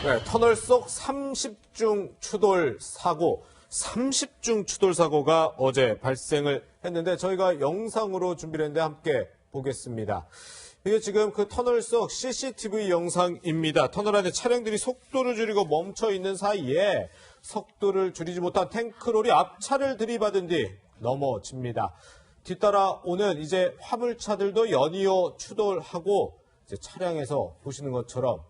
네, 터널 속 30중 추돌 사고, 30중 추돌 사고가 어제 발생을 했는데 저희가 영상으로 준비를 했는데 함께 보겠습니다. 이게 지금 그 터널 속 CCTV 영상입니다. 터널 안에 차량들이 속도를 줄이고 멈춰 있는 사이에 속도를 줄이지 못한 탱크롤이 앞차를 들이받은 뒤 넘어집니다. 뒤따라 오는 이제 화물차들도 연이어 추돌하고 이제 차량에서 보시는 것처럼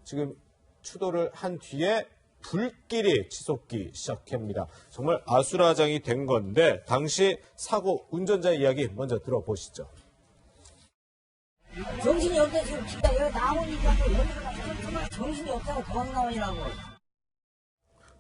지금 추돌을 한 뒤에 불길이 치솟기 시작합니다. 정말 아수라장이 된 건데 당시 사고 운전자의 이야기 먼저 들어보시죠. 정신이 없다 지금 진짜 여기 나오니까 또 여기가 정신이 없다고 도망 나오냐고.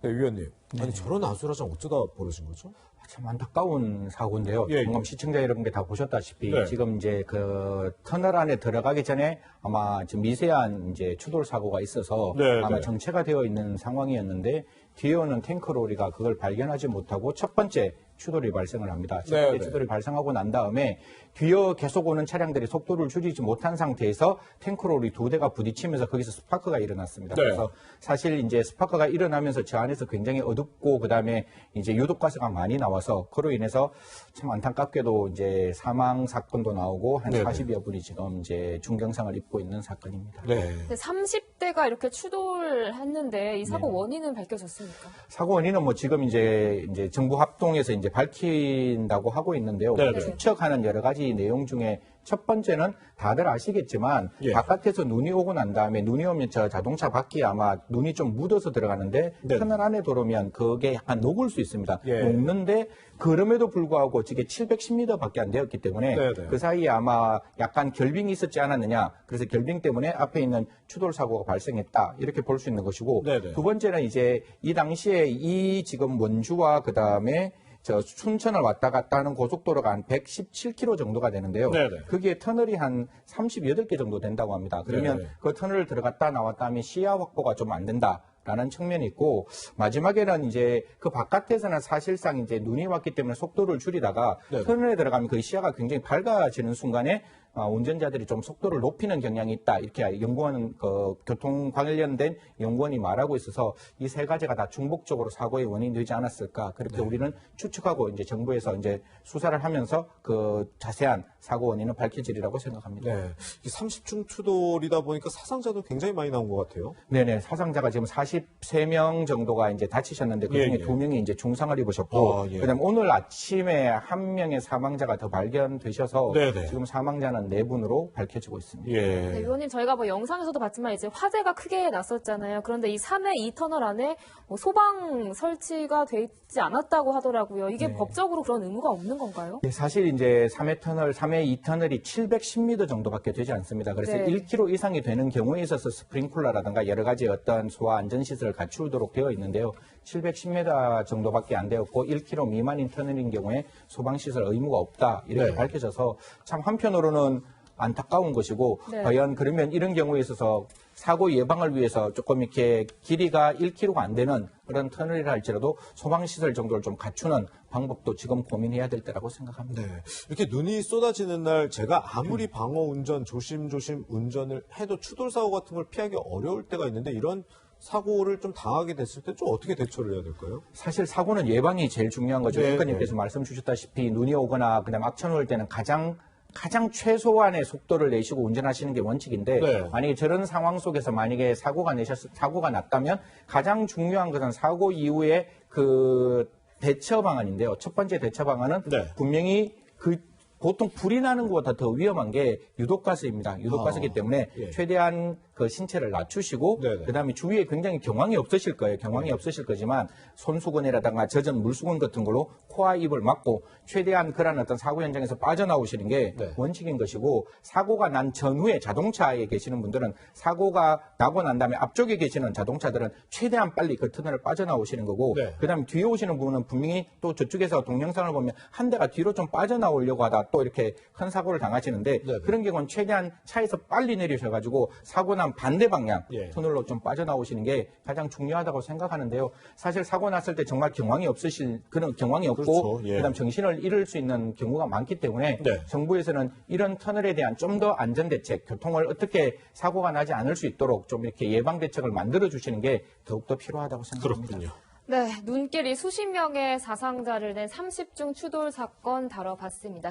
네, 위원님. 아니 저런 아수라장 어쩌다 벌어진 거죠? 참 안타까운 사고인데요. 예, 방금 시청자 여러분께 다 보셨다시피 네. 지금 이제 그 터널 안에 들어가기 전에 아마 지금 미세한 이제 추돌 사고가 있어서 네, 아마 네. 정체가 되어 있는 상황이었는데 뒤에 오는 탱크로리가 그걸 발견하지 못하고 첫 번째 추돌이 발생을 합니다. 첫 번째 네. 추돌이 발생하고 난 다음에 뒤에 계속 오는 차량들이 속도를 줄이지 못한 상태에서 탱크로리 두 대가 부딪히면서 거기서 스파크가 일어났습니다. 네. 그래서 사실 이제 스파크가 일어나면서 저 안에서 굉장히 어둡고 그다음에 이제 유독가스가 많이 나와서 그로 인해서 참 안타깝게도 이제 사망 사건도 나오고 한 네네. 40여 분이 지금 이제 중경상을 입고 있는 사건입니다. 네. 30대가 이렇게 추돌했는데 이 사고 네. 원인은 밝혀졌습니까? 사고 원인은 뭐 지금 이제 정부 합동에서 이제 밝힌다고 하고 있는데요. 네네. 추측하는 여러 가지 내용 중에 첫 번째는 다들 아시겠지만 예. 바깥에서 눈이 오고 난 다음에 눈이 오면 저 자동차 바퀴에 아마 눈이 좀 묻어서 들어가는데 네. 터널 안에 들어오면 그게 약간 녹을 수 있습니다. 예. 녹는데 그럼에도 불구하고 저게 710m밖에 안 되었기 때문에 네네. 그 사이에 아마 약간 결빙이 있었지 않았느냐. 그래서 결빙 때문에 앞에 있는 추돌 사고가 발생했다. 이렇게 볼 수 있는 것이고 네네. 두 번째는 이제 이 당시에 이 지금 원주와 그 다음에 저 춘천을 왔다 갔다 하는 고속도로가 한 117km 정도가 되는데요. 네네. 거기에 터널이 한 38개 정도 된다고 합니다. 그러면 네네. 그 터널을 들어갔다 나왔다 하면 시야 확보가 좀 안 된다라는 측면이 있고 마지막에는 이제 그 바깥에서는 사실상 이제 눈이 왔기 때문에 속도를 줄이다가 네네. 터널에 들어가면 그 시야가 굉장히 밝아지는 순간에 운전자들이 좀 속도를 높이는 경향이 있다. 이렇게 연구원, 교통 관련된 연구원이 말하고 있어서 이 세 가지가 다 중복적으로 사고의 원인이 되지 않았을까. 그렇게 우리는 추측하고 이제 정부에서 이제 수사를 하면서 그 자세한 사고 원인은 밝혀지리라고 생각합니다. 네. 이 30중 추돌이다 보니까 사상자도 굉장히 많이 나온 것 같아요. 네네. 사상자가 지금 43명 정도가 이제 다치셨는데 그 예, 중에 예. 2명이 이제 중상을 입으셨고 아, 예. 그다음에 오늘 아침에 한 명의 사망자가 더 발견되셔서 네네. 지금 사망자는 4분으로 밝혀지고 있습니다. 예. 네, 의원님 저희가 뭐 영상에서도 봤지만 이제 화재가 크게 났었잖아요. 그런데 이 3회 2터널 안에 뭐 소방 설치가 돼 있지 않았다고 하더라고요. 이게 네. 법적으로 그런 의무가 없는 건가요? 네, 사실 이제 3회 터널, 3회 2터널이 710m 정도밖에 되지 않습니다. 그래서 네. 1km 이상이 되는 경우에 있어서 스프링클러라든가 여러 가지 어떤 소화 안전시설을 갖추도록 되어 있는데요. 710m 정도밖에 안 되었고 1km 미만인 터널인 경우에 소방시설 의무가 없다. 이렇게 네. 밝혀져서 참 한편으로는 안타까운 것이고 네. 과연 그러면 이런 경우에 있어서 사고 예방을 위해서 조금 이렇게 길이가 1km가 안 되는 그런 터널이라 할지라도 소방시설 정도를 좀 갖추는 방법도 지금 고민해야 될 때라고 생각합니다. 네. 이렇게 눈이 쏟아지는 날 제가 아무리 방어 운전, 조심조심 운전을 해도 추돌 사고 같은 걸 피하기 어려울 때가 있는데 이런 사고를 좀 당하게 됐을 때 좀 어떻게 대처를 해야 될까요? 사실 사고는 예방이 제일 중요한 거죠. 네, 앵커님께서 말씀 주셨다시피 눈이 오거나 그다음 악천후 올 때는 가장 최소한의 속도를 내시고 운전하시는 게 원칙인데 네. 만약에 저런 상황 속에서 만약에 사고가 났다면 가장 중요한 것은 사고 이후에 그 대처 방안인데요. 첫 번째 대처 방안은 네. 분명히 보통 불이 나는 것보다 더 위험한 게 유독가스입니다. 유독가스이기 때문에 예. 최대한 그 신체를 낮추시고 네네. 그다음에 주위에 굉장히 경황이 없으실 거예요. 경황이 없으실 거지만 손수건이라든가 젖은 물수건 같은 걸로 코와 입을 막고 최대한 그런 어떤 사고 현장에서 빠져나오시는 게 네. 원칙인 것이고 사고가 난 전후에 자동차에 계시는 분들은 사고가 나고 난 다음에 앞쪽에 계시는 자동차들은 최대한 빨리 그 터널을 빠져나오시는 거고 네. 그다음에 뒤에 오시는 분은 분명히 또 저쪽에서 동영상을 보면 한 대가 뒤로 좀 빠져나오려고 하다 또 이렇게 큰 사고를 당하시는데 네네. 그런 경우는 최대한 차에서 빨리 내리셔가지고 사고 난 정확한 반대 방향 예. 터널로 좀 빠져나오시는 게 가장 중요하다고 생각하는데요. 사실 사고 났을 때 정말 경황이 없으신 그런 경황이 없고 그렇죠. 예. 그다음 정신을 잃을 수 있는 경우가 많기 때문에 네. 정부에서는 이런 터널에 대한 좀 더 안전 대책, 교통을 어떻게 사고가 나지 않을 수 있도록 좀 이렇게 예방 대책을 만들어 주시는 게 더욱더 필요하다고 생각합니다. 그렇군요. 네, 눈길이 수십 명의 사상자를 낸 30중 추돌 사건 다뤄봤습니다.